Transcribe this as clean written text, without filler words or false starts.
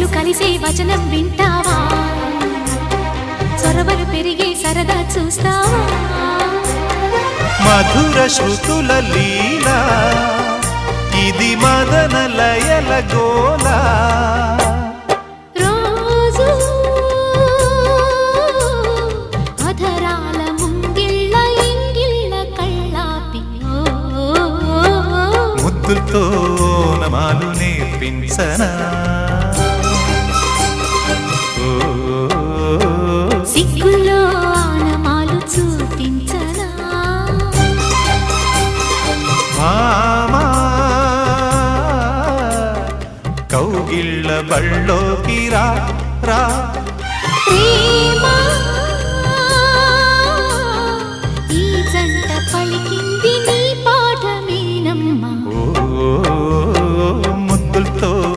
మనసులు కలిసే వచనం వింటావా చొరవలు పెరిగే సరదా చూస్తావా మధుర శృతుల లీలా ఇది మదన లయల గోలా రోజు అధరాల ముంగిళ్ళ ఇంగిళ్ళ కళ్ళాపి ముద్దులతో నమాలు నేర్పించనా సిగ్గుల్లో ఆనమాలు చూపించనా భామా కౌగిళ్ళ బళ్ళోకి రా రా ప్రేమ